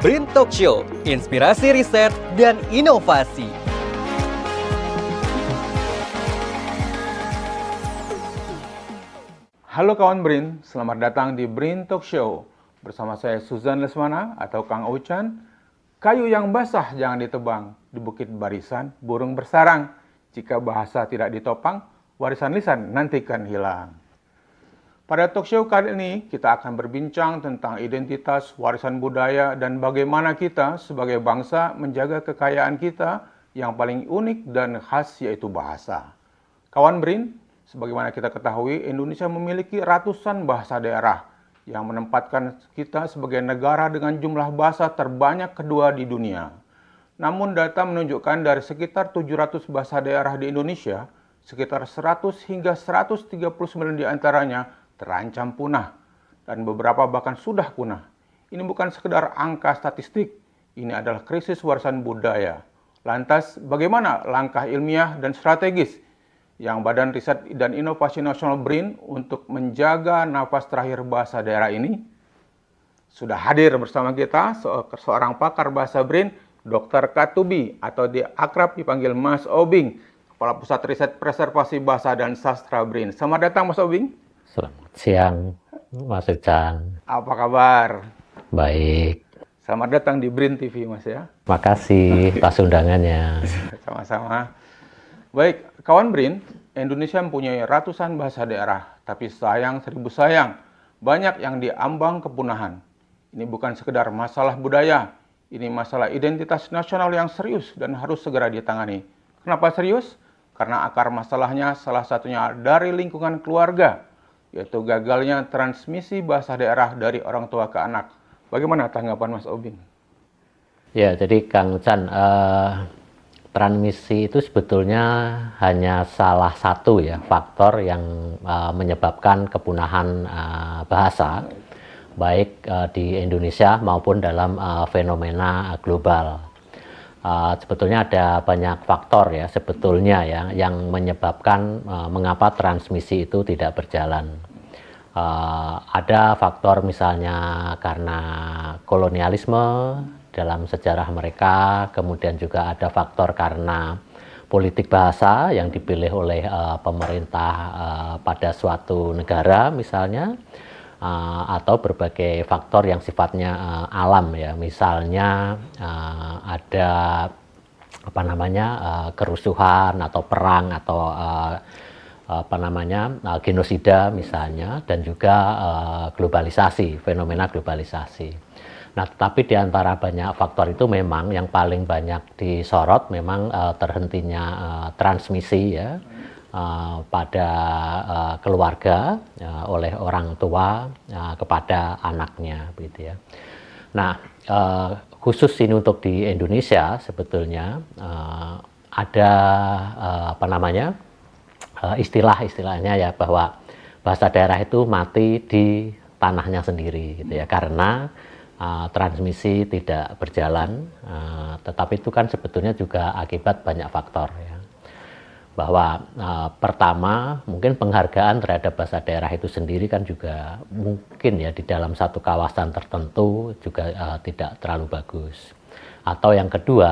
BRIN Talk Show, inspirasi riset dan inovasi. Halo kawan BRIN, selamat datang di BRIN Talk Show. Bersama saya Suzan Lesmana atau Kang Ochan. Kayu yang basah jangan ditebang, di bukit barisan burung bersarang. Jika bahasa tidak ditopang, warisan lisan nantikan hilang. Pada talk show kali ini, kita akan berbincang tentang identitas, warisan budaya, dan bagaimana kita sebagai bangsa menjaga kekayaan kita yang paling unik dan khas, yaitu bahasa. Kawan BRIN, sebagaimana kita ketahui, Indonesia memiliki ratusan bahasa daerah yang menempatkan kita sebagai negara dengan jumlah bahasa terbanyak kedua di dunia. Namun data menunjukkan dari sekitar 700 bahasa daerah di Indonesia, sekitar 100 hingga 139 diantaranya terancam punah, dan beberapa bahkan sudah punah. Ini bukan sekedar angka statistik, ini adalah krisis warisan budaya. Lantas, bagaimana langkah ilmiah dan strategis yang Badan Riset dan Inovasi Nasional BRIN untuk menjaga nafas terakhir bahasa daerah ini? Sudah hadir bersama kita seorang pakar bahasa BRIN, Dr. Katubi, atau akrab dipanggil Mas Obing, Kepala Pusat Riset Preservasi Bahasa dan Sastra BRIN. Selamat datang Mas Obing. Selamat siang, Mas Ucan. Apa kabar? Baik. Selamat datang di BRIN TV, Mas ya. Makasih atas undangannya. Sama-sama. Baik, kawan BRIN, Indonesia mempunyai ratusan bahasa daerah, tapi sayang seribu sayang, banyak yang diambang kepunahan. Ini bukan sekedar masalah budaya, ini masalah identitas nasional yang serius dan harus segera ditangani. Kenapa serius? Karena akar masalahnya salah satunya dari lingkungan keluarga, yaitu gagalnya transmisi bahasa daerah dari orang tua ke anak. Bagaimana tanggapan Mas Obing? Ya, jadi Kang Chan, transmisi itu sebetulnya hanya salah satu ya faktor yang menyebabkan kepunahan bahasa, baik di Indonesia maupun dalam fenomena global. Sebetulnya ada banyak faktor ya sebetulnya ya yang menyebabkan mengapa transmisi itu tidak berjalan. Ada faktor misalnya karena kolonialisme dalam sejarah mereka, kemudian juga ada faktor karena politik bahasa yang dipilih oleh pemerintah pada suatu negara misalnya, atau berbagai faktor yang sifatnya alam ya, misalnya ada kerusuhan atau perang atau genosida misalnya, dan juga globalisasi, fenomena globalisasi. Nah, tetapi di antara banyak faktor itu memang yang paling banyak disorot memang terhentinya transmisi ya pada keluarga oleh orang tua kepada anaknya, gitu ya. Nah, khusus ini untuk di Indonesia sebetulnya ada istilah-istilahnya ya, bahwa bahasa daerah itu mati di tanahnya sendiri, gitu ya, karena transmisi tidak berjalan, tetapi itu kan sebetulnya juga akibat banyak faktor ya. Bahwa pertama mungkin penghargaan terhadap bahasa daerah itu sendiri kan juga mungkin ya di dalam satu kawasan tertentu juga tidak terlalu bagus. Atau yang kedua,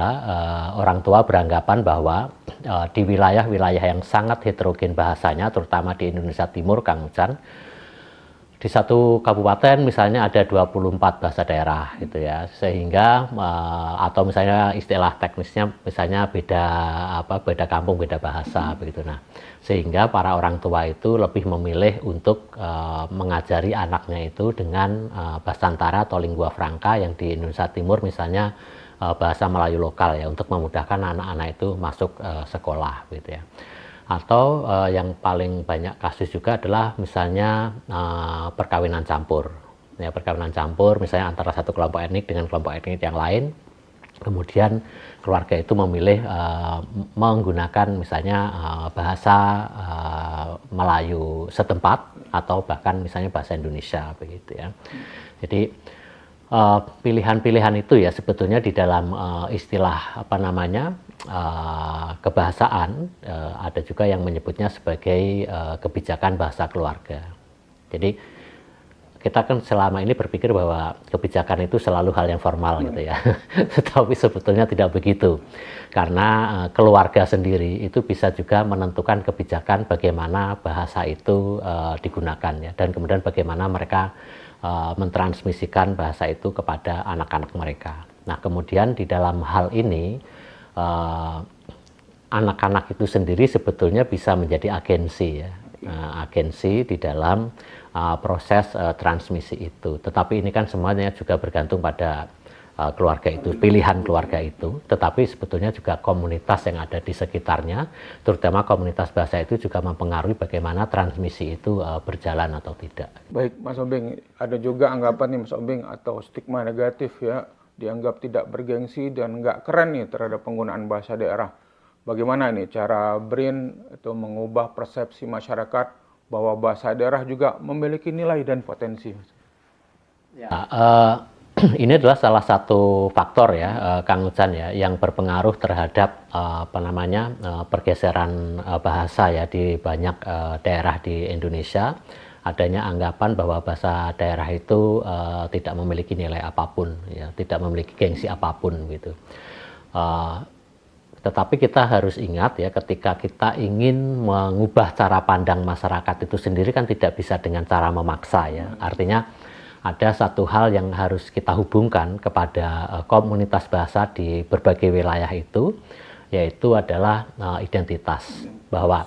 orang tua beranggapan bahwa di wilayah-wilayah yang sangat heterogen bahasanya, terutama di Indonesia Timur, Kang Ucan, di satu kabupaten misalnya ada 24 bahasa daerah gitu ya, sehingga atau misalnya istilah teknisnya misalnya beda kampung beda bahasa begitu. Nah, sehingga para orang tua itu lebih memilih untuk mengajari anaknya itu dengan bahasa Antara atau lingua franca yang di Indonesia Timur misalnya bahasa Melayu lokal ya, untuk memudahkan anak-anak itu masuk sekolah gitu ya. Atau yang paling banyak kasus juga adalah misalnya perkawinan campur. Ya, perkawinan campur misalnya antara satu kelompok etnik dengan kelompok etnik yang lain. Kemudian keluarga itu memilih menggunakan misalnya bahasa Melayu setempat atau bahkan misalnya bahasa Indonesia begitu ya. Jadi pilihan-pilihan itu ya sebetulnya di dalam istilah kebahasaan ada juga yang menyebutnya sebagai kebijakan bahasa keluarga. Jadi kita kan selama ini berpikir bahwa kebijakan itu selalu hal yang formal gitu ya, tetapi sebetulnya tidak begitu, karena keluarga sendiri itu bisa juga menentukan kebijakan bagaimana bahasa itu digunakan ya, dan kemudian bagaimana mereka mentransmisikan bahasa itu kepada anak-anak mereka. Nah, kemudian di dalam hal ini anak-anak itu sendiri sebetulnya bisa menjadi agensi ya, agensi di dalam proses transmisi itu. Tetapi ini kan semuanya juga bergantung pada keluarga itu, pilihan keluarga itu, tetapi sebetulnya juga komunitas yang ada di sekitarnya, terutama komunitas bahasa itu juga mempengaruhi bagaimana transmisi itu berjalan atau tidak. Baik, Mas Obeng, ada juga anggapan nih Mas Obeng atau stigma negatif ya, dianggap tidak bergengsi dan nggak keren nih terhadap penggunaan bahasa daerah. Bagaimana nih cara BRIN itu mengubah persepsi masyarakat bahwa bahasa daerah juga memiliki nilai dan potensi? Ya, ini adalah salah satu faktor ya, Kang Ucan ya, yang berpengaruh terhadap pergeseran bahasa ya di banyak daerah di Indonesia. Adanya anggapan bahwa bahasa daerah itu tidak memiliki nilai apapun, ya, tidak memiliki gengsi apapun gitu. Tetapi kita harus ingat ya, ketika kita ingin mengubah cara pandang masyarakat itu sendiri kan tidak bisa dengan cara memaksa ya. Artinya ada satu hal yang harus kita hubungkan kepada komunitas bahasa di berbagai wilayah itu, yaitu adalah identitas. Bahwa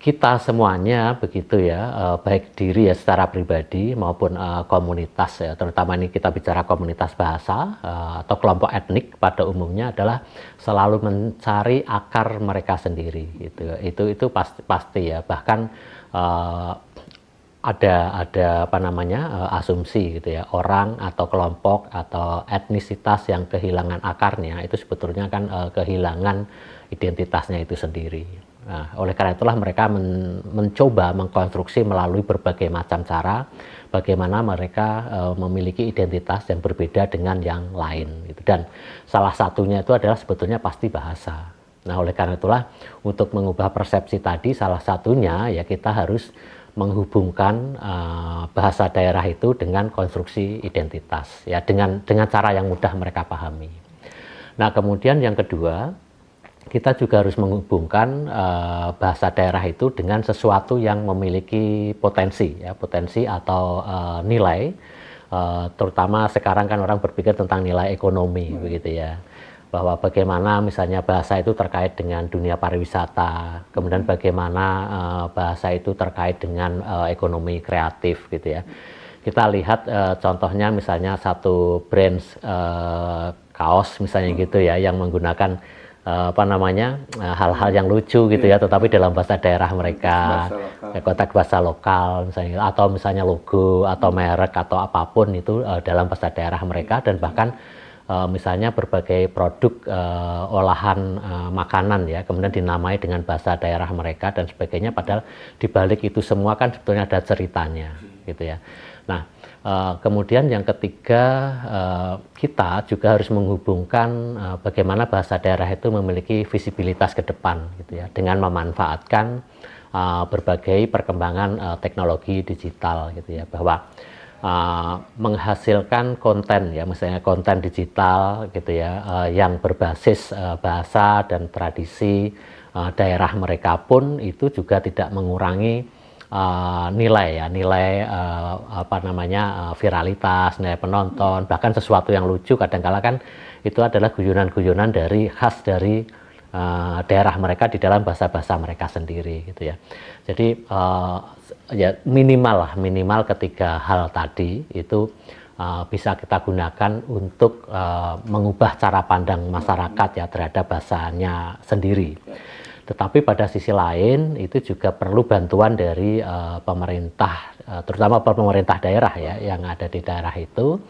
kita semuanya begitu ya, baik diri ya secara pribadi maupun komunitas ya, terutama ini kita bicara komunitas bahasa atau kelompok etnik pada umumnya adalah selalu mencari akar mereka sendiri gitu. Itu pasti ya, bahkan ada asumsi gitu ya, orang atau kelompok atau etnisitas yang kehilangan akarnya itu sebetulnya kan kehilangan identitasnya itu sendiri. Nah, oleh karena itulah mereka mencoba mengkonstruksi melalui berbagai macam cara bagaimana mereka memiliki identitas yang berbeda dengan yang lain gitu. Dan salah satunya itu adalah sebetulnya pasti bahasa. Nah, oleh karena itulah untuk mengubah persepsi tadi salah satunya ya kita harus menghubungkan bahasa daerah itu dengan konstruksi identitas ya, dengan cara yang mudah mereka pahami. Nah, kemudian yang kedua, kita juga harus menghubungkan bahasa daerah itu dengan sesuatu yang memiliki potensi ya, potensi atau nilai, terutama sekarang kan orang berpikir tentang nilai ekonomi begitu ya, bahwa bagaimana misalnya bahasa itu terkait dengan dunia pariwisata, kemudian bagaimana bahasa itu terkait dengan ekonomi kreatif gitu ya. Kita lihat contohnya misalnya satu brand kaos misalnya gitu ya, yang menggunakan hal-hal yang lucu gitu ya, tetapi dalam bahasa daerah mereka, konteks bahasa lokal misalnya, atau misalnya logo atau merek atau apapun itu dalam bahasa daerah mereka, dan bahkan misalnya berbagai produk olahan makanan ya, kemudian dinamai dengan bahasa daerah mereka dan sebagainya, padahal dibalik itu semua kan sebetulnya ada ceritanya gitu ya. Nah, kemudian yang ketiga, kita juga harus menghubungkan bagaimana bahasa daerah itu memiliki visibilitas ke depan gitu ya, dengan memanfaatkan berbagai perkembangan teknologi digital gitu ya, bahwa menghasilkan konten ya, misalnya konten digital gitu ya, yang berbasis bahasa dan tradisi daerah mereka pun itu juga tidak mengurangi nilai viralitas, nilai penonton, bahkan sesuatu yang lucu kadang-kala kan itu adalah guyonan-guyonan khas dari daerah mereka di dalam bahasa-bahasa mereka sendiri gitu ya. Jadi ya minimal ketiga hal tadi itu bisa kita gunakan untuk mengubah cara pandang masyarakat ya terhadap bahasanya sendiri. Tetapi pada sisi lain itu juga perlu bantuan dari pemerintah, terutama pemerintah daerah ya yang ada di daerah itu,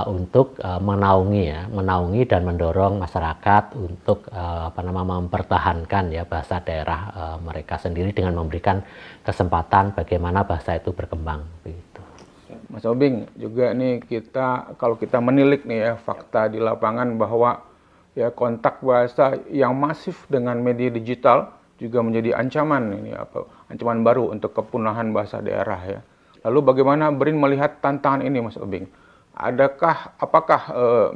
untuk menaungi dan mendorong masyarakat untuk mempertahankan ya bahasa daerah mereka sendiri dengan memberikan kesempatan bagaimana bahasa itu berkembang. Gitu. Mas Obeng, juga nih kalau kita menilik nih ya fakta di lapangan bahwa ya kontak bahasa yang masif dengan media digital juga menjadi ancaman baru untuk kepunahan bahasa daerah ya. Lalu bagaimana BRIN melihat tantangan ini, Mas Obing? Apakah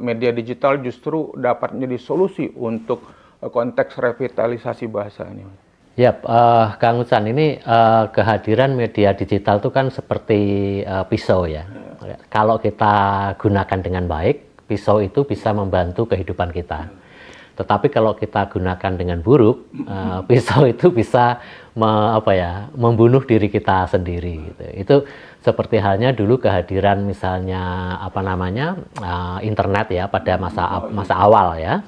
media digital justru dapat menjadi solusi untuk konteks revitalisasi bahasa ini? Ya, Kang Ucan, ini kehadiran media digital itu kan seperti pisau ya. Kalau kita gunakan dengan baik, pisau itu bisa membantu kehidupan kita. Tetapi kalau kita gunakan dengan buruk, pisau itu bisa membunuh diri kita sendiri. Gitu. Itu seperti halnya dulu kehadiran misalnya internet ya pada masa awal ya.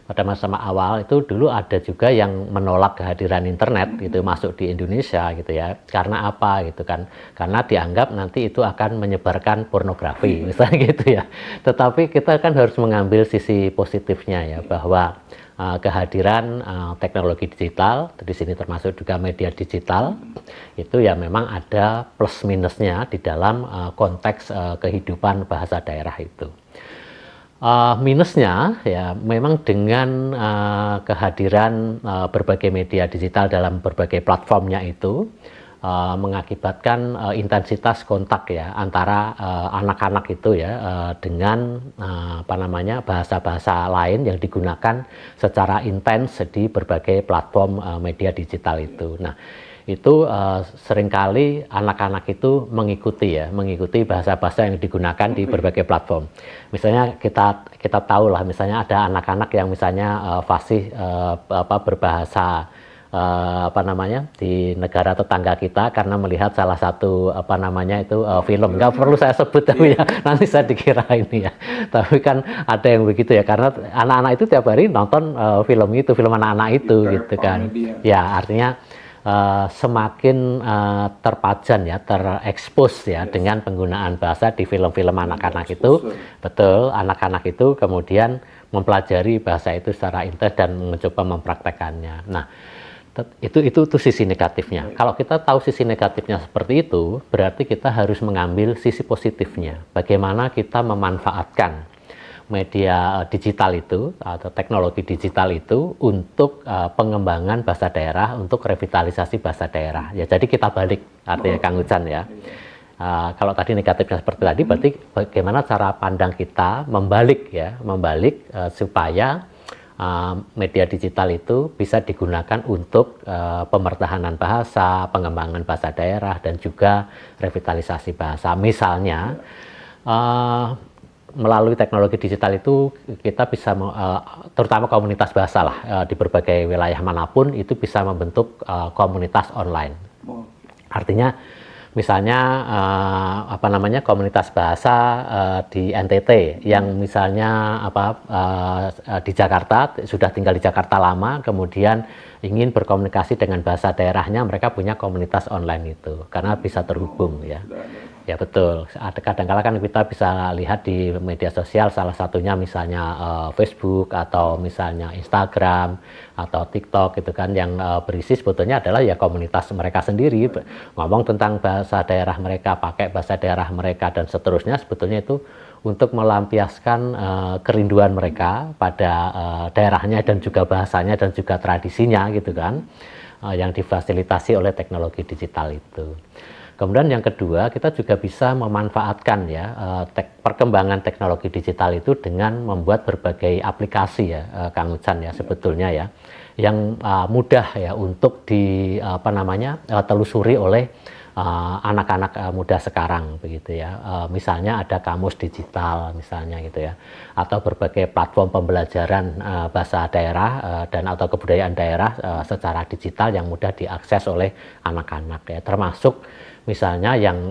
Pada masa awal itu dulu ada juga yang menolak kehadiran internet gitu masuk di Indonesia gitu ya. Karena apa gitu kan? Karena dianggap nanti itu akan menyebarkan pornografi misalnya gitu ya. Tetapi kita kan harus mengambil sisi positifnya ya, bahwa kehadiran teknologi digital, di sini termasuk juga media digital, itu ya memang ada plus minusnya di dalam konteks kehidupan bahasa daerah itu. Minusnya ya memang dengan kehadiran berbagai media digital dalam berbagai platformnya itu mengakibatkan intensitas kontak ya antara anak-anak itu ya dengan bahasa-bahasa lain yang digunakan secara intens di berbagai platform media digital itu. Nah, itu seringkali anak-anak itu mengikuti bahasa-bahasa yang digunakan di berbagai platform. Misalnya kita tahu lah, misalnya ada anak-anak yang misalnya fasih berbahasa di negara tetangga kita karena melihat salah satu film. Nggak perlu saya sebut tapi ya nanti saya dikira ini ya. Tapi kan ada yang begitu ya, karena anak-anak itu tiap hari nonton film anak-anak itu gitu kan. Ya artinya semakin terpajan ya, terekspos ya dengan penggunaan bahasa di film-film anak-anak itu. Betul, anak-anak itu kemudian mempelajari bahasa itu secara intens dan mencoba mempraktekannya. Nah, itu sisi negatifnya. Kalau kita tahu sisi negatifnya seperti itu, berarti kita harus mengambil sisi positifnya. Bagaimana kita memanfaatkan media digital itu atau teknologi digital itu untuk pengembangan bahasa daerah, untuk revitalisasi bahasa daerah. Ya, jadi kita balik artinya Kang Ucan ya. Kalau tadi negatifnya seperti tadi, berarti bagaimana cara pandang kita membalik supaya media digital itu bisa digunakan untuk pemertahanan bahasa, pengembangan bahasa daerah, dan juga revitalisasi bahasa. Misalnya melalui teknologi digital itu kita bisa terutama komunitas bahasa lah di berbagai wilayah manapun itu bisa membentuk komunitas online. Artinya misalnya komunitas bahasa di NTT yang misalnya di Jakarta, sudah tinggal di Jakarta lama, kemudian ingin berkomunikasi dengan bahasa daerahnya, mereka punya komunitas online itu karena bisa terhubung ya. Ya betul, kadang-kala kan kita bisa lihat di media sosial, salah satunya misalnya Facebook atau misalnya Instagram atau TikTok gitu kan, yang berisi sebetulnya adalah ya komunitas mereka sendiri, ngomong tentang bahasa daerah mereka, pakai bahasa daerah mereka dan seterusnya. Sebetulnya itu untuk melampiaskan kerinduan mereka pada daerahnya dan juga bahasanya dan juga tradisinya gitu kan, yang difasilitasi oleh teknologi digital itu. Kemudian yang kedua, kita juga bisa memanfaatkan ya perkembangan teknologi digital itu dengan membuat berbagai aplikasi ya, Kang Ucan ya, sebetulnya ya, yang mudah ya untuk telusuri oleh anak-anak muda sekarang begitu ya. Misalnya ada kamus digital misalnya gitu ya, atau berbagai platform pembelajaran bahasa daerah dan atau kebudayaan daerah secara digital yang mudah diakses oleh anak-anak ya, termasuk misalnya yang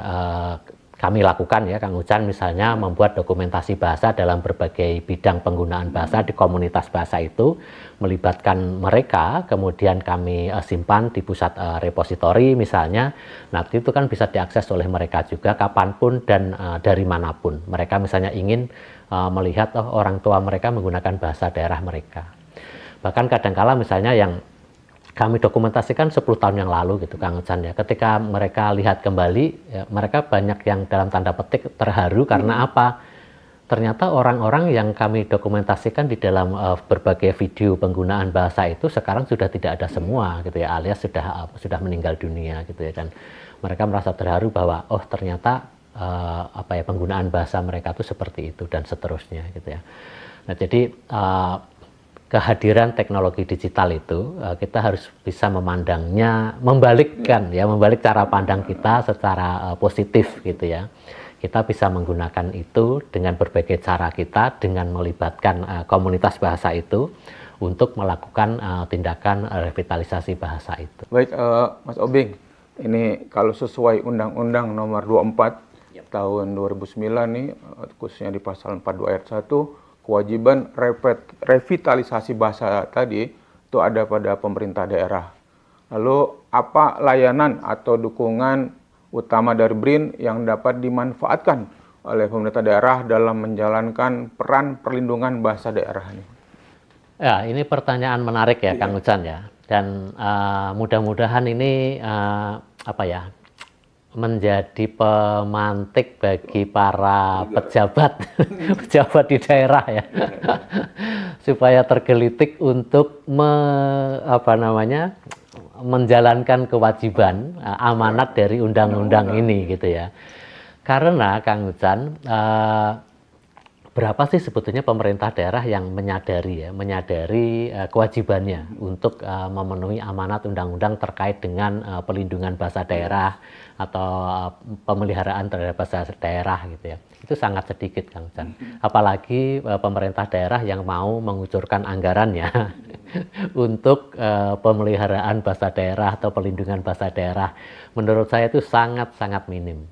kami lakukan ya Kang Ucan, misalnya membuat dokumentasi bahasa dalam berbagai bidang penggunaan bahasa di komunitas bahasa itu, melibatkan mereka, kemudian kami simpan di pusat repositori misalnya. Nah itu kan bisa diakses oleh mereka juga kapanpun dan dari manapun. Mereka misalnya ingin melihat orang tua mereka menggunakan bahasa daerah mereka. Bahkan kadangkala misalnya yang kami dokumentasikan 10 tahun yang lalu gitu Kang Ucan ya, ketika mereka lihat kembali ya, mereka banyak yang dalam tanda petik terharu karena apa? Ternyata orang-orang yang kami dokumentasikan di dalam berbagai video penggunaan bahasa itu sekarang sudah tidak ada semua gitu ya, alias sudah meninggal dunia gitu ya. Dan mereka merasa terharu bahwa oh ternyata penggunaan bahasa mereka itu seperti itu dan seterusnya gitu ya. Nah jadi kehadiran teknologi digital itu kita harus bisa memandangnya, membalik cara pandang kita secara positif gitu ya. Kita bisa menggunakan itu dengan berbagai cara kita, dengan melibatkan komunitas bahasa itu untuk melakukan tindakan revitalisasi bahasa itu. Baik, Mas Obing, ini kalau sesuai Undang-Undang Nomor 24 tahun 2009 nih, khususnya di pasal 42 ayat 1, kewajiban revitalisasi bahasa tadi itu ada pada pemerintah daerah. Lalu apa layanan atau dukungan utama dari BRIN yang dapat dimanfaatkan oleh pemerintah daerah dalam menjalankan peran perlindungan bahasa daerah ini? Ya, ini pertanyaan menarik ya, Kang Ucan ya. Dan mudah-mudahan ini menjadi pemantik bagi para pejabat pejabat di daerah ya, supaya tergelitik untuk menjalankan kewajiban amanat dari undang-undang ini gitu ya. Karena Kang Ucan, berapa sih sebetulnya pemerintah daerah yang menyadari kewajibannya untuk memenuhi amanat undang-undang terkait dengan pelindungan bahasa daerah atau pemeliharaan terhadap bahasa daerah gitu ya. Itu sangat sedikit Kang Ucan. Apalagi pemerintah daerah yang mau mengucurkan anggarannya untuk pemeliharaan bahasa daerah atau pelindungan bahasa daerah. Menurut saya itu sangat-sangat minim.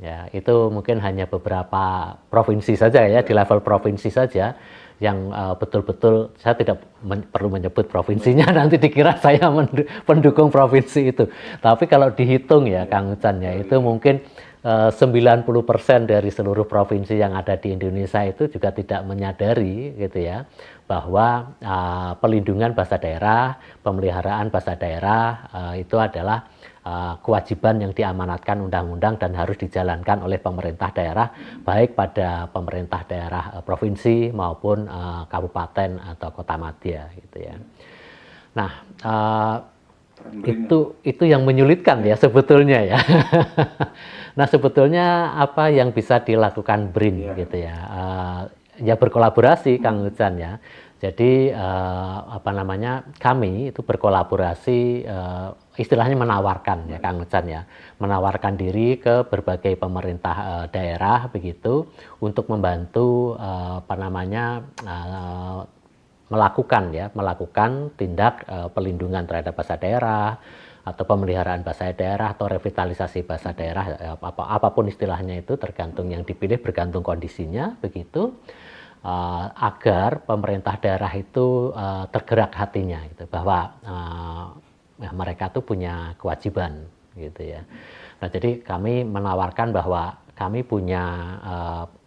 Ya, itu mungkin hanya beberapa provinsi saja ya, di level provinsi saja yang betul-betul, saya tidak perlu menyebut provinsinya, nanti dikira saya pendukung provinsi itu. Tapi kalau dihitung ya Kang Ucan ya, itu mungkin 90% dari seluruh provinsi yang ada di Indonesia itu juga tidak menyadari gitu ya, bahwa pelindungan bahasa daerah, pemeliharaan bahasa daerah itu adalah kewajiban yang diamanatkan undang-undang dan harus dijalankan oleh pemerintah daerah, baik pada pemerintah daerah provinsi maupun kabupaten atau kota madya gitu ya. Nah, itu yang menyulitkan ya sebetulnya ya. Nah, sebetulnya apa yang bisa dilakukan BRIN gitu ya? Ya berkolaborasi Kang Ucan ya. Jadi kami itu berkolaborasi, istilahnya menawarkan ya Kang Ucan ya, menawarkan diri ke berbagai pemerintah daerah begitu untuk membantu melakukan tindak pelindungan terhadap bahasa daerah atau pemeliharaan bahasa daerah atau revitalisasi bahasa daerah, apapun istilahnya itu tergantung yang dipilih, bergantung kondisinya begitu. Agar pemerintah daerah itu tergerak hatinya gitu, bahwa mereka tuh punya kewajiban gitu ya. Nah, jadi kami menawarkan bahwa kami punya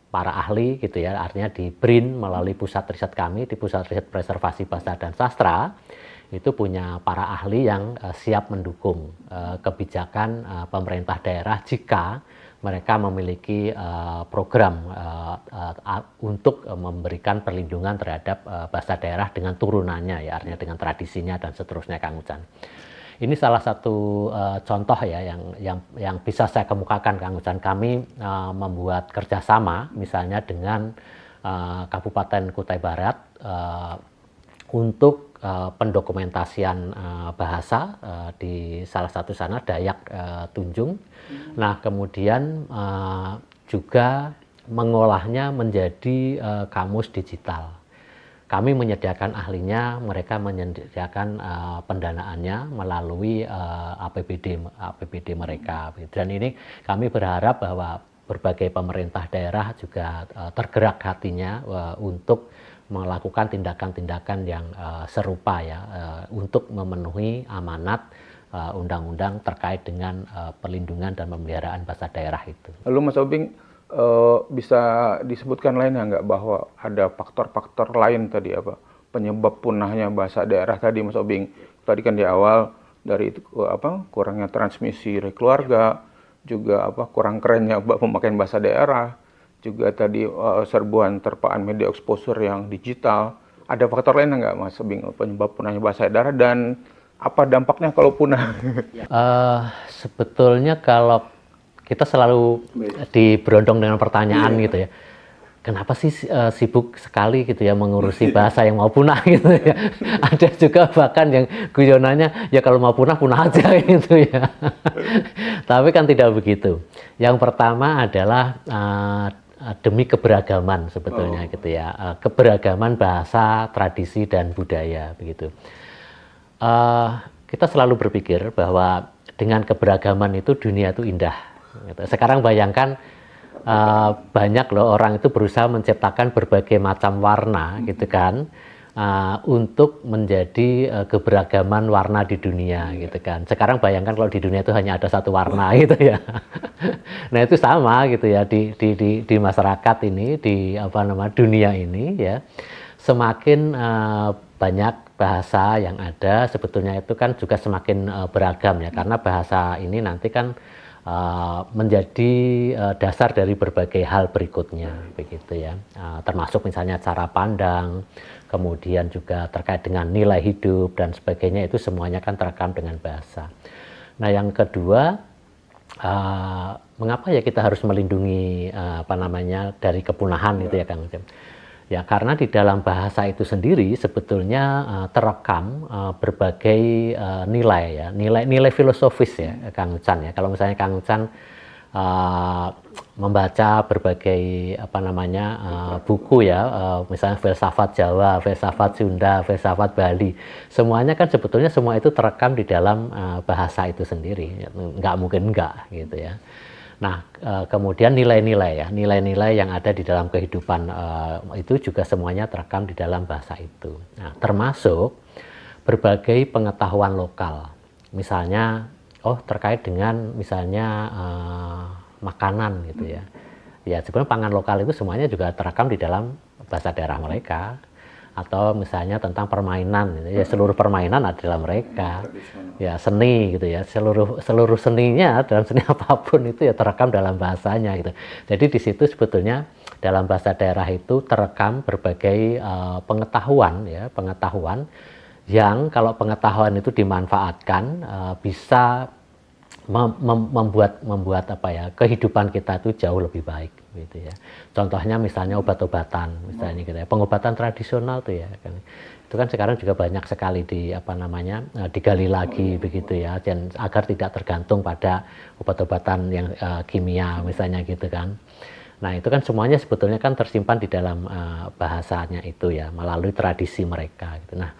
para ahli gitu ya, artinya di BRIN melalui pusat riset kami, di Pusat Riset Preservasi Bahasa dan Sastra itu punya para ahli yang siap mendukung kebijakan pemerintah daerah jika mereka memiliki program untuk memberikan perlindungan terhadap bahasa daerah dengan turunannya ya, artinya dengan tradisinya dan seterusnya Kang Ucan. Ini salah satu contoh ya yang bisa saya kemukakan Kang Ucan. Kami membuat kerjasama misalnya dengan Kabupaten Kutai Barat untuk pendokumentasian bahasa di salah satu sana Dayak Tunjung. Nah, kemudian juga mengolahnya menjadi kamus digital. Kami menyediakan ahlinya, mereka menyediakan pendanaannya melalui APBD mereka. Dan ini kami berharap bahwa berbagai pemerintah daerah juga tergerak hatinya untuk melakukan tindakan-tindakan yang serupa ya, untuk memenuhi amanat undang-undang terkait dengan perlindungan dan pemeliharaan bahasa daerah itu. Lalu Mas Obing, bisa disebutkan lainnya nggak bahwa ada faktor-faktor lain tadi penyebab punahnya bahasa daerah tadi Mas Obing? Tadi kan di awal dari kurangnya transmisi dari keluarga, juga kurang kerennya pemakaian bahasa daerah, juga tadi serbuan terpaan media exposure yang digital. Ada faktor lain nggak Mas Obing penyebab punahnya bahasa daerah, dan Apa dampaknya kalau punah? Sebetulnya kalau kita selalu diberondong dengan pertanyaan gitu ya, kenapa sih sibuk sekali gitu ya mengurusi bahasa yang mau punah gitu ya. Ada juga bahkan yang guyonannya, ya kalau mau punah, punah aja gitu ya. Tapi kan tidak begitu. Yang pertama adalah demi keberagaman sebetulnya gitu ya. Keberagaman bahasa, tradisi, dan budaya begitu. Kita selalu berpikir bahwa dengan keberagaman itu dunia itu indah. Sekarang bayangkan, banyak loh orang itu berusaha menciptakan berbagai macam warna gitu kan, untuk menjadi keberagaman warna di dunia gitu kan. Sekarang bayangkan kalau di dunia itu hanya ada satu warna gitu ya. Nah itu sama gitu ya di masyarakat ini, di dunia ini ya, semakin banyak bahasa yang ada sebetulnya itu kan juga semakin beragam ya, karena bahasa ini nanti kan menjadi dasar dari berbagai hal berikutnya begitu ya, termasuk misalnya cara pandang, kemudian juga terkait dengan nilai hidup dan sebagainya, itu semuanya kan terekam dengan bahasa. Nah yang kedua, mengapa ya kita harus melindungi dari kepunahan itu ya Kang Ucep? Ya karena di dalam bahasa itu sendiri sebetulnya terekam berbagai nilai ya, nilai filosofis ya Kang Ucan ya. Kalau misalnya Kang Ucan membaca berbagai buku ya, misalnya filsafat Jawa, filsafat Sunda, filsafat Bali, semuanya kan sebetulnya semua itu terekam di dalam bahasa itu sendiri, nggak mungkin enggak gitu ya. Nah, kemudian nilai-nilai ya, nilai-nilai yang ada di dalam kehidupan itu juga semuanya terekam di dalam bahasa itu. Nah, termasuk berbagai pengetahuan lokal. Misalnya, terkait dengan misalnya makanan gitu ya. Ya, sebenarnya pangan lokal itu semuanya juga terekam di dalam bahasa daerah mereka. Atau misalnya tentang permainan gitu ya, seluruh permainan adalah mereka. Ya seni gitu ya, seluruh seninya dalam seni apapun itu ya terekam dalam bahasanya gitu. Jadi di situ sebetulnya dalam bahasa daerah itu terekam berbagai pengetahuan yang kalau pengetahuan itu dimanfaatkan bisa membuat kehidupan kita itu jauh lebih baik gitu ya. Contohnya misalnya obat-obatan misalnya gitu ya, pengobatan tradisional tuh ya kan. Itu kan sekarang juga banyak sekali digali lagi begitu ya, dan agar tidak tergantung pada obat-obatan yang kimia misalnya gitu kan. Nah itu kan semuanya sebetulnya kan tersimpan di dalam bahasanya itu ya, melalui tradisi mereka gitu. Nah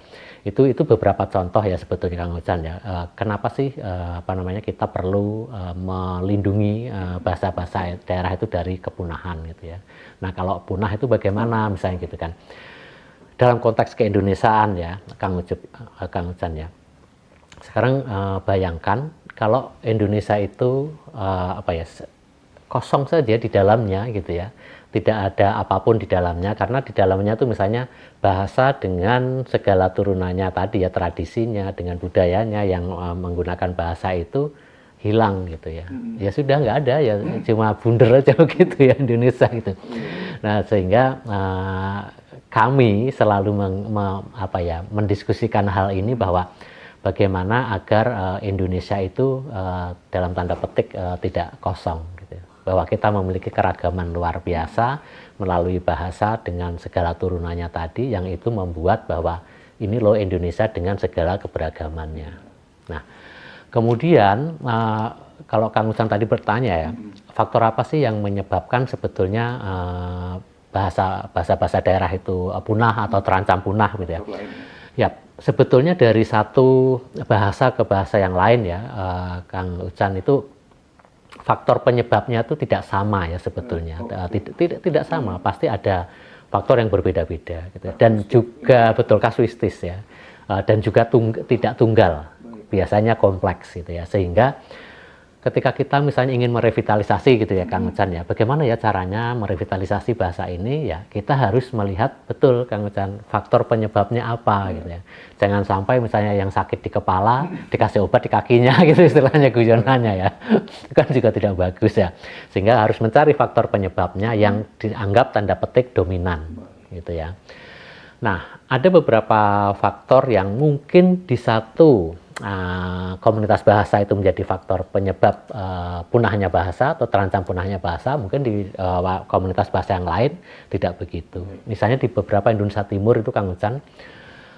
itu beberapa contoh ya sebetulnya Kang Ucan ya, kenapa sih kita perlu melindungi bahasa-bahasa daerah itu dari kepunahan gitu ya. Nah kalau punah itu bagaimana misalnya gitu kan, dalam konteks keindonesiaan ya Kang Ucan ya. Sekarang bayangkan kalau Indonesia itu kosong saja di dalamnya gitu ya, tidak ada apapun di dalamnya, karena di dalamnya itu misalnya bahasa dengan segala turunannya tadi ya, tradisinya dengan budayanya yang menggunakan bahasa itu hilang gitu ya. Ya sudah nggak ada ya, cuma bundar aja begitu ya Indonesia gitu. Nah sehingga kami selalu mendiskusikan hal ini, bahwa bagaimana agar Indonesia itu dalam tanda petik tidak kosong gitu ya. Bahwa kita memiliki keragaman luar biasa melalui bahasa dengan segala turunannya tadi, yang itu membuat bahwa ini loh Indonesia dengan segala keberagamannya. Nah, kemudian kalau Kang Ucan tadi bertanya ya, faktor apa sih yang menyebabkan sebetulnya bahasa daerah itu punah atau terancam punah gitu ya? Ya, sebetulnya dari satu bahasa ke bahasa yang lain ya, Kang Ucan, itu faktor penyebabnya itu tidak sama ya sebetulnya, tidak sama, pasti ada faktor yang berbeda-beda gitu. Dan juga betul kasuistis ya, dan juga tidak tunggal, biasanya kompleks gitu ya. Sehingga ketika kita misalnya ingin merevitalisasi gitu ya Kang Ucan ya, bagaimana ya caranya merevitalisasi bahasa ini ya, kita harus melihat betul Kang Ucan faktor penyebabnya apa gitu ya. Jangan sampai misalnya yang sakit di kepala dikasih obat di kakinya gitu istilahnya, guyonannya ya, kan juga tidak bagus ya. Sehingga harus mencari faktor penyebabnya yang dianggap tanda petik dominan gitu ya. Nah, ada beberapa faktor yang mungkin di satu komunitas bahasa itu menjadi faktor penyebab punahnya bahasa atau terancam punahnya bahasa, mungkin di komunitas bahasa yang lain tidak begitu. Misalnya di beberapa Indonesia Timur itu Kang Ucan,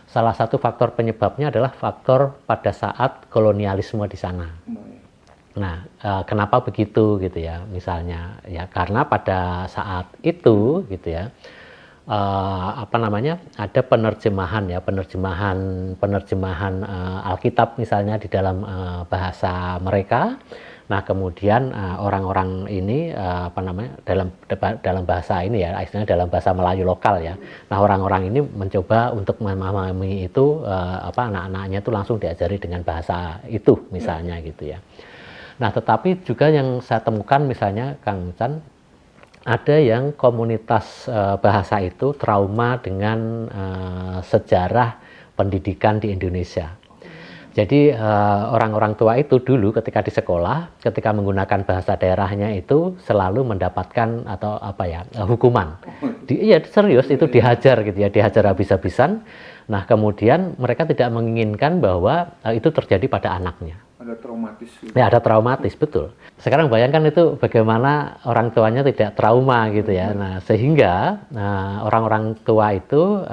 salah satu faktor penyebabnya adalah faktor pada saat kolonialisme di sana. Nah, kenapa begitu gitu ya? Misalnya ya karena pada saat itu gitu ya, ada penerjemahan Alkitab misalnya di dalam bahasa mereka. Nah, kemudian orang-orang ini dalam bahasa ini ya, istilahnya dalam bahasa Melayu lokal ya. Nah, orang-orang ini mencoba untuk memahami itu, anak-anaknya itu langsung diajari dengan bahasa itu misalnya gitu ya. Nah, tetapi juga yang saya temukan misalnya Kang Chan, ada yang komunitas bahasa itu trauma dengan sejarah pendidikan di Indonesia. Jadi orang-orang tua itu dulu ketika di sekolah, ketika menggunakan bahasa daerahnya itu selalu mendapatkan hukuman. Iya serius itu dihajar gitu ya, dihajar habis-habisan. Nah kemudian mereka tidak menginginkan bahwa itu terjadi pada anaknya. Ada traumatis gitu. Ya ada traumatis, betul. Sekarang bayangkan itu bagaimana orang tuanya tidak trauma gitu ya. Nah sehingga orang-orang tua itu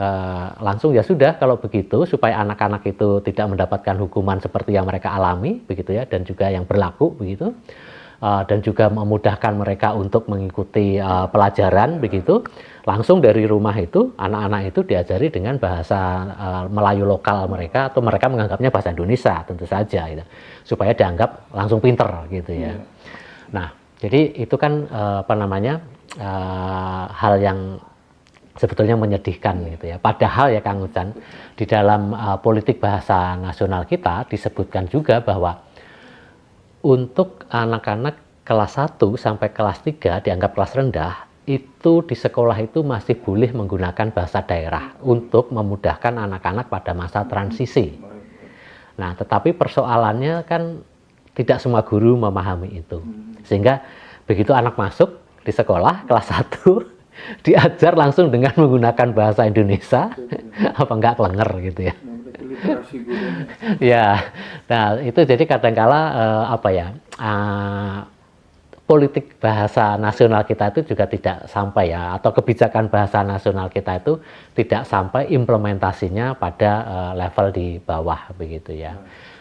langsung ya sudah kalau begitu supaya anak-anak itu tidak mendapatkan hukuman seperti yang mereka alami begitu ya, dan juga yang berlaku begitu. Dan juga memudahkan mereka untuk mengikuti pelajaran begitu, langsung dari rumah itu anak-anak itu diajari dengan bahasa Melayu lokal mereka, atau mereka menganggapnya bahasa Indonesia tentu saja gitu, supaya dianggap langsung pinter gitu ya. Nah jadi itu kan hal yang sebetulnya menyedihkan gitu ya. Padahal ya Kang Ucan, di dalam politik bahasa nasional kita disebutkan juga bahwa untuk anak-anak kelas 1 sampai kelas 3 dianggap kelas rendah, itu di sekolah itu masih boleh menggunakan bahasa daerah untuk memudahkan anak-anak pada masa transisi. Nah, tetapi persoalannya kan tidak semua guru memahami itu. Sehingga begitu anak masuk di sekolah kelas 1, diajar langsung dengan menggunakan bahasa Indonesia, apa enggak kelenger gitu ya. Ya, nah itu jadi kadangkala politik bahasa nasional kita itu juga tidak sampai ya, atau kebijakan bahasa nasional kita itu tidak sampai implementasinya pada level di bawah begitu ya.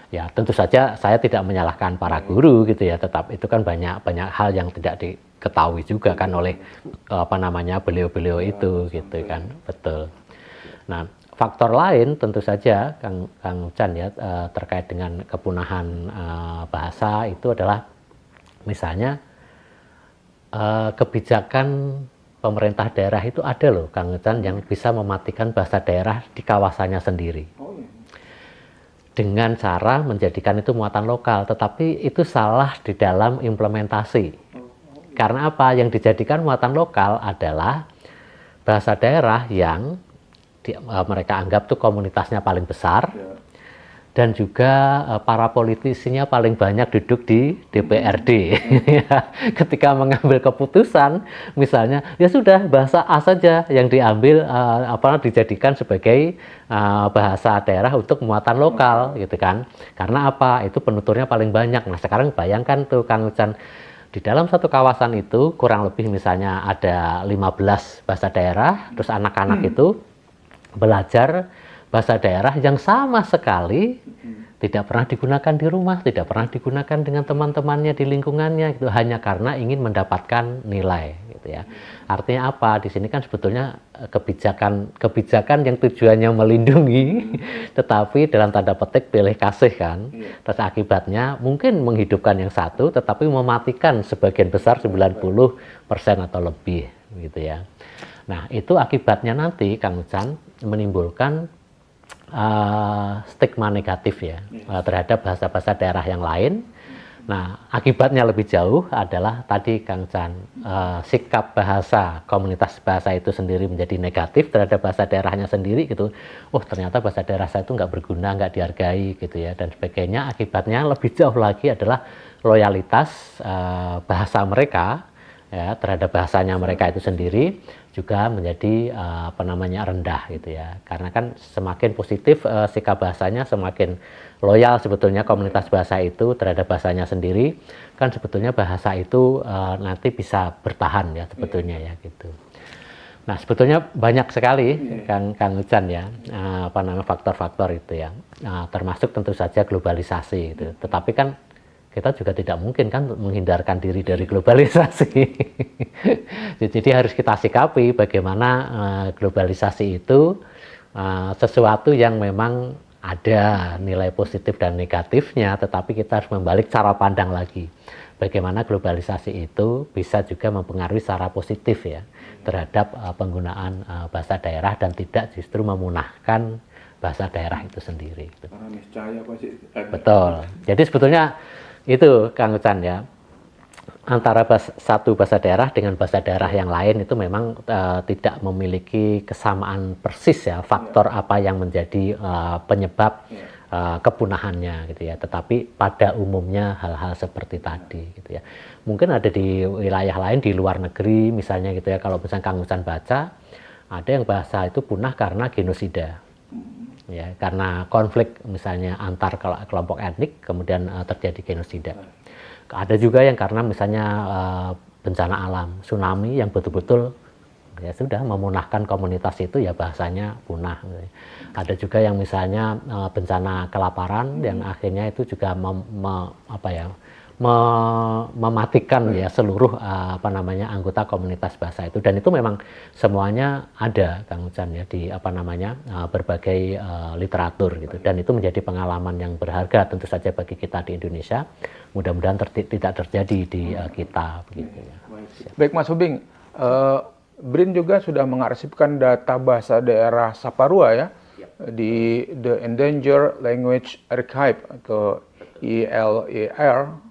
Ya tentu saja saya tidak menyalahkan para guru gitu ya, tetap itu kan banyak hal yang tidak diketahui juga kan oleh beliau-beliau itu gitu kan, betul. Nah faktor lain tentu saja Kang Chan ya, terkait dengan kepunahan bahasa itu adalah misalnya kebijakan pemerintah daerah itu ada loh Kang Chan yang bisa mematikan bahasa daerah di kawasannya sendiri. Dengan cara menjadikan itu muatan lokal, tetapi itu salah di dalam implementasi. Karena apa? Yang dijadikan muatan lokal adalah bahasa daerah yang mereka anggap tuh komunitasnya paling besar, dan juga para politisinya paling banyak duduk di DPRD. Ketika mengambil keputusan, misalnya ya sudah bahasa A saja yang diambil dijadikan sebagai bahasa daerah untuk muatan lokal gitu kan. Karena apa? Itu penuturnya paling banyak. Nah sekarang bayangkan tuh Kang Ucan, di dalam satu kawasan itu kurang lebih misalnya ada 15 bahasa daerah, terus anak-anak itu belajar bahasa daerah yang sama sekali tidak pernah digunakan di rumah, tidak pernah digunakan dengan teman-temannya di lingkungannya, gitu, hanya karena ingin mendapatkan nilai, gitu ya. Artinya apa? Di sini kan sebetulnya kebijakan yang tujuannya melindungi, tetapi dalam tanda petik pilih kasih kan. Terus akibatnya mungkin menghidupkan yang satu, tetapi mematikan sebagian besar 90% atau lebih, gitu ya. Nah itu akibatnya nanti Kang Ucan menimbulkan stigma negatif ya terhadap bahasa-bahasa daerah yang lain. Nah akibatnya lebih jauh adalah tadi Kang Chan, sikap bahasa komunitas bahasa itu sendiri menjadi negatif terhadap bahasa daerahnya sendiri gitu. Oh ternyata bahasa daerah saya itu nggak berguna, nggak dihargai gitu ya, dan sebagainya. Akibatnya lebih jauh lagi adalah loyalitas bahasa mereka ya terhadap bahasanya mereka itu sendiri juga menjadi rendah gitu ya. Karena kan semakin positif sikap bahasanya, semakin loyal sebetulnya komunitas bahasa itu terhadap bahasanya sendiri, kan sebetulnya bahasa itu nanti bisa bertahan ya sebetulnya ya gitu. Nah, sebetulnya banyak sekali Kang Ucan ya, faktor-faktor itu ya, termasuk tentu saja globalisasi gitu. Tetapi kan kita juga tidak mungkin kan menghindarkan diri dari globalisasi. Jadi harus kita sikapi bagaimana globalisasi itu sesuatu yang memang ada nilai positif dan negatifnya, tetapi kita harus membalik cara pandang lagi. Bagaimana globalisasi itu bisa juga mempengaruhi secara positif ya terhadap penggunaan bahasa daerah dan tidak justru memunahkan bahasa daerah itu sendiri. Betul. Jadi sebetulnya itu Kang Ucan ya, antara satu bahasa daerah dengan bahasa daerah yang lain itu memang tidak memiliki kesamaan persis ya faktor apa yang menjadi penyebab kepunahannya gitu ya. Tetapi pada umumnya hal-hal seperti tadi gitu ya. Mungkin ada di wilayah lain di luar negeri misalnya gitu ya, kalau misalnya Kang Ucan baca ada yang bahasa itu punah karena genosida. Ya, karena konflik misalnya antar kelompok etnik kemudian terjadi genosida. Ada juga yang karena misalnya bencana alam, tsunami yang betul-betul ya sudah memunahkan komunitas itu ya bahasanya punah. Ada juga yang misalnya bencana kelaparan yang akhirnya itu juga mematikan ya seluruh anggota komunitas bahasa itu, dan itu memang semuanya ada Kang Ucan ya di berbagai literatur gitu, dan itu menjadi pengalaman yang berharga tentu saja bagi kita di Indonesia. Mudah-mudahan tidak terjadi di kita begitu ya. Baik Mas Hubing, BRIN juga sudah mengarsipkan data bahasa daerah Saparua ya di The Endangered Language Archive atau ELAR.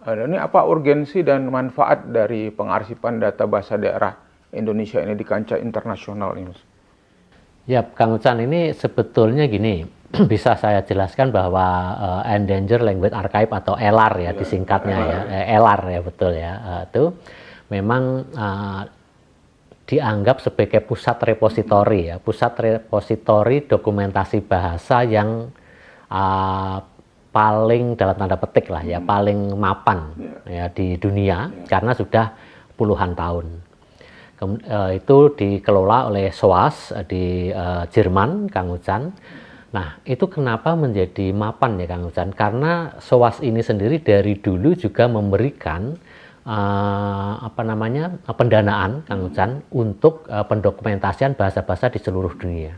Ini apa urgensi dan manfaat dari pengarsipan data bahasa daerah Indonesia ini di kancah internasional ini, Mas? Ya, Kang Ucan, ini sebetulnya gini, bisa saya jelaskan bahwa Endangered Language Archive atau ELAR ya disingkatnya ya, ELAR ya betul ya, itu memang dianggap sebagai pusat repositori ya, pusat repositori dokumentasi bahasa yang paling dalam tanda petik lah ya, paling mapan ya di dunia karena sudah puluhan tahun. Itu dikelola oleh SOAS di Jerman, Kang Ucan. Nah, itu kenapa menjadi mapan ya Kang Ucan? Karena SOAS ini sendiri dari dulu juga memberikan pendanaan Kang Ucan untuk pendokumentasian bahasa-bahasa di seluruh dunia.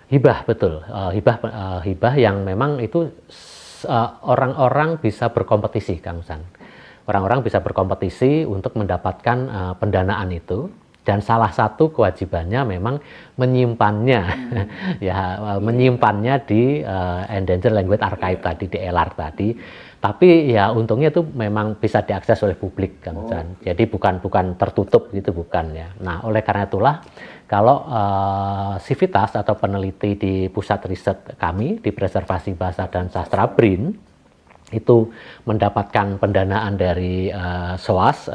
Hibah betul, hibah yang memang itu orang-orang bisa berkompetisi Kang Ucan. Orang-orang bisa berkompetisi untuk mendapatkan pendanaan itu, dan salah satu kewajibannya memang menyimpannya menyimpannya di Endangered Language Archive tadi, di ELAR tadi. Tapi ya untungnya itu memang bisa diakses oleh publik Kang Ucan. Jadi bukan tertutup gitu, bukan ya. Nah, oleh karena itulah kalau Sivitas atau peneliti di pusat riset kami di Preservasi Bahasa dan Sastra BRIN itu mendapatkan pendanaan dari SOAS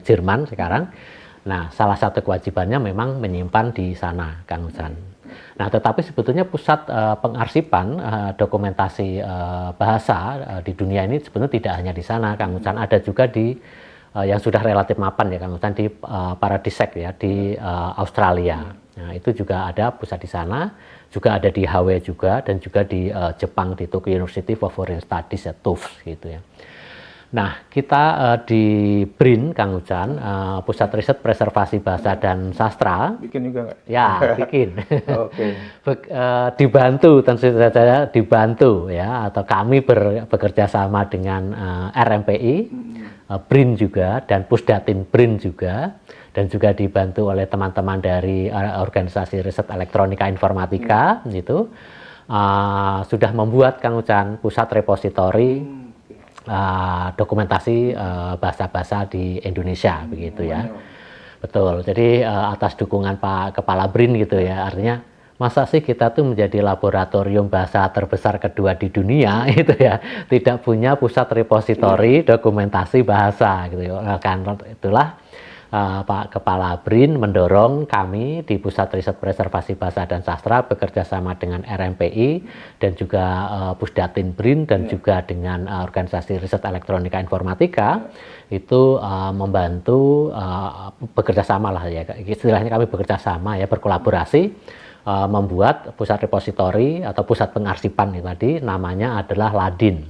Jerman sekarang. Nah, salah satu kewajibannya memang menyimpan di sana Kang Ucan. Nah, tetapi sebetulnya pusat pengarsipan dokumentasi bahasa di dunia ini sebetulnya tidak hanya di sana Kang Ucan, ada juga di yang sudah relatif mapan ya Kang Ucan, di Paradisec ya di Australia. Nah, itu juga ada pusat di sana, juga ada di Hawaii juga, dan juga di Jepang di Tokyo University for Foreign Studies ya, TUFS gitu ya. Nah, kita di BRIN Kang Ucan, Pusat Riset Preservasi Bahasa dan Sastra. Bikin juga nggak? Ya, bikin. Oke. Dibantu, tentu saja dibantu ya, atau kami bekerja sama dengan RMPI, BRIN juga, dan Pusdatin BRIN juga, dan juga dibantu oleh teman-teman dari organisasi riset elektronika informatika gitu, sudah membuat Kang Ucan pusat repositori dokumentasi bahasa-bahasa di Indonesia begitu ya. Betul. Jadi atas dukungan Pak Kepala BRIN gitu ya, artinya masa sih kita tuh menjadi laboratorium bahasa terbesar kedua di dunia itu ya, tidak punya pusat repositori dokumentasi bahasa gitu ya. Nah, kan itulah Pak Kepala BRIN mendorong kami di Pusat Riset Preservasi Bahasa dan Sastra bekerja sama dengan RMPI dan juga Pusdatin BRIN dan juga dengan Organisasi Riset Elektronika Informatika itu membantu bekerja sama lah ya, istilahnya kami bekerja sama ya, berkolaborasi membuat pusat repositori atau pusat pengarsipan itu tadi, namanya adalah LADIN.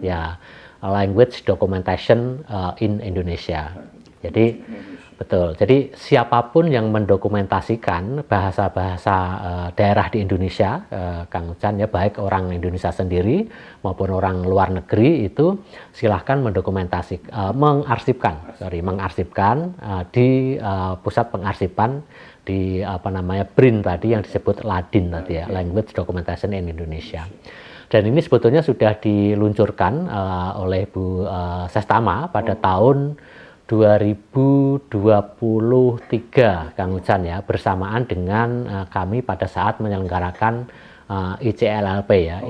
Ya, Language Documentation in Indonesia. Jadi betul. Jadi siapapun yang mendokumentasikan bahasa-bahasa daerah di Indonesia, Kang Ucan ya, baik orang Indonesia sendiri maupun orang luar negeri itu silahkan mengarsipkan di pusat pengarsipan di BRIN tadi yang disebut LADIN tadi ya, Language Documentation in Indonesia. Dan ini sebetulnya sudah diluncurkan oleh Bu Sestama pada tahun 2023, Kang Ucan ya, bersamaan dengan kami pada saat menyelenggarakan ICLLP ya,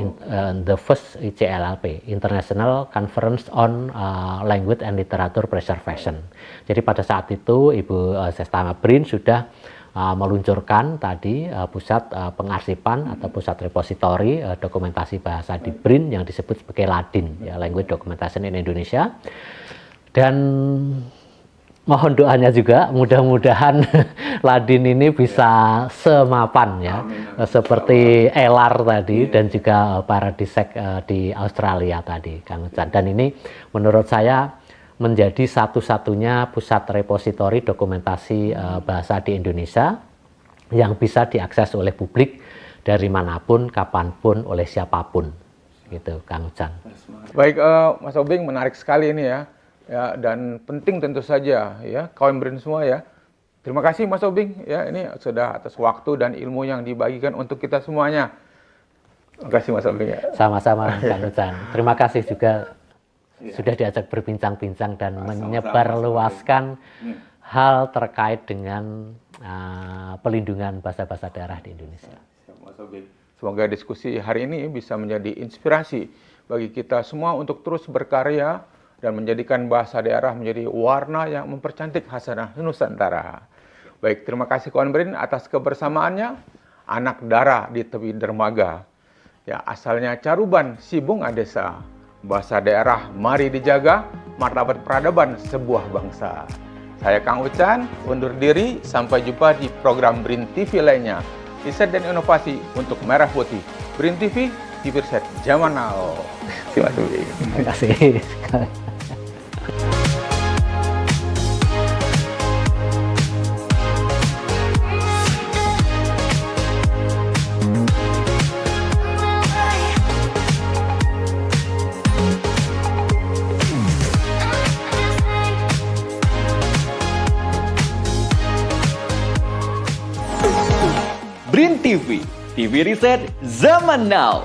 the first ICLLP, International Conference on Language and Literature Preservation. Jadi pada saat itu Ibu Sestama BRIN sudah meluncurkan tadi pusat pengarsipan atau pusat repositori dokumentasi bahasa di BRIN yang disebut sebagai LADIN ya, Language Documentation in Indonesia. Dan mohon doanya juga, mudah-mudahan LADIN ini bisa semapan ya, seperti ELAR tadi dan juga Paradisec di Australia tadi, Kang Ucan. Dan ini menurut saya menjadi satu-satunya pusat repositori dokumentasi bahasa di Indonesia yang bisa diakses oleh publik dari manapun, kapanpun, oleh siapapun, gitu, Kang Ucan. Baik, Mas Obing, menarik sekali ini ya, dan penting tentu saja ya, kawan BRIN semua ya. Terima kasih Mas Obing ya, ini sudah atas waktu dan ilmu yang dibagikan untuk kita semuanya. Terima kasih Mas Obing ya. Sama-sama Kang Ucan. Terima kasih juga sudah diajak berbincang-bincang dan menyebarluaskan hal terkait dengan pelindungan bahasa-bahasa daerah di Indonesia. Semoga diskusi hari ini bisa menjadi inspirasi bagi kita semua untuk terus berkarya dan menjadikan bahasa daerah menjadi warna yang mempercantik khasanah Nusantara. Baik, terima kasih kawan BRIN atas kebersamaannya. Anak Dara di tepi dermaga. Ya, asalnya Caruban, Sibunga Desa. Bahasa daerah mari dijaga, martabat peradaban sebuah bangsa. Saya Kang Ucan, undur diri, sampai jumpa di program BRIN TV lainnya. Riset dan inovasi untuk merah putih. BRIN TV, TV riset zaman now. Terima kasih. BRIN TV, TV riset zaman now.